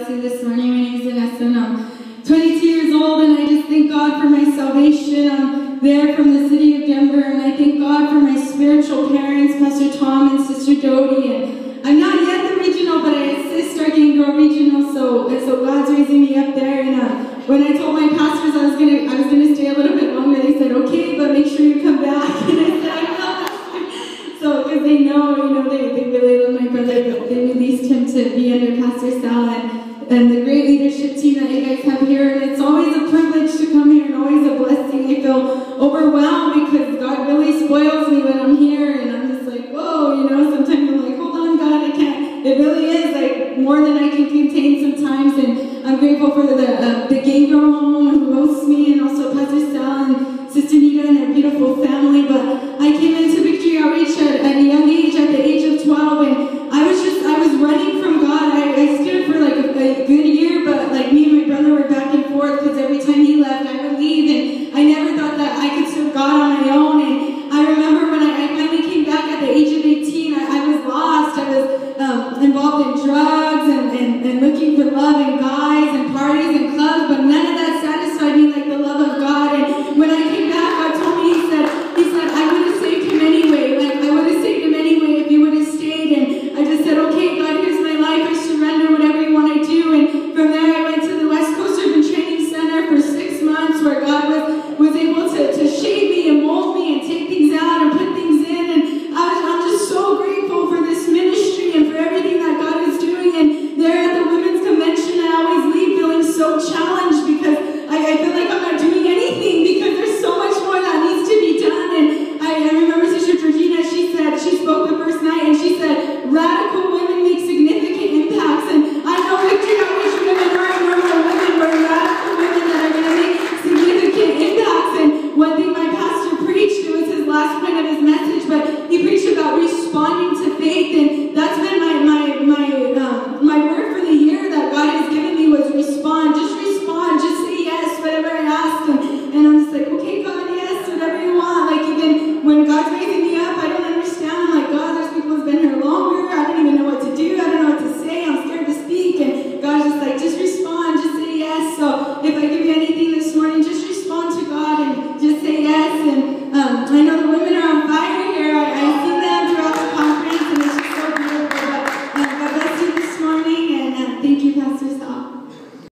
blessing this morning. My name is Vanessa and I'm 22 years old, and I just thank God for my salvation. I'm there from the city of Denver, and I thank God for my spiritual parents, Pastor Tom and Sister Dodie. And I'm not yet the regional, but I assist our Gang Girl regional, so God's raising me up there. And when I told my pastors I was gonna stay a little bit longer, they said, okay, but make sure you come back. And I said, I will. So, because they know, they really love my brother, but they released him to be under Pastor Sal and the great leadership team that you guys have here. And it's always a privilege to come here and always a blessing. I feel overwhelmed because God really spoils me when I'm here, and I'm just like, whoa, sometimes I'm like, hold on, God, I can't. It really is like more than I can contain sometimes. And I'm grateful for the Gang Girl home who hosts me, and also Pastor Sal and Sister Nita and their beautiful family. But I came into Victory Outreach at a young age, at the age of 12, and I was running from God. I stood for like a good year, but like me and my brother were back and forth because every time he left, I would leave, and I never thought that I could serve God on my own. And I remember when I finally came back at the age of 18, I was lost. I was involved in drugs and looking for love and guys and parties and clubs, but none of that satisfied me like the love of God. And when I came back, God told me, He said, I would have saved him anyway. Like, I would have saved him anyway if he would have stayed. And I just said, okay, God, here's my life. I surrender whatever you want to do. And from there, I went to the West Coast Urban Training Center for 6 months, where God was able to shape me and mold me and take things out and put things in. And I'm just so grateful for this ministry and for everything that God is doing. And there at the Women's Convention, I always leave feeling so challenged because I feel like I'm not doing anything because there's so much more that needs to be done. And I remember Sister Georgina, she spoke the first night, and she said, radical women make significant impacts. And I know Victory Outreach women aren't normal women, we're radical women that are going to make significant impacts. And one thing my pastor preached, it was his last point of his message, but he preached about responding to faith. And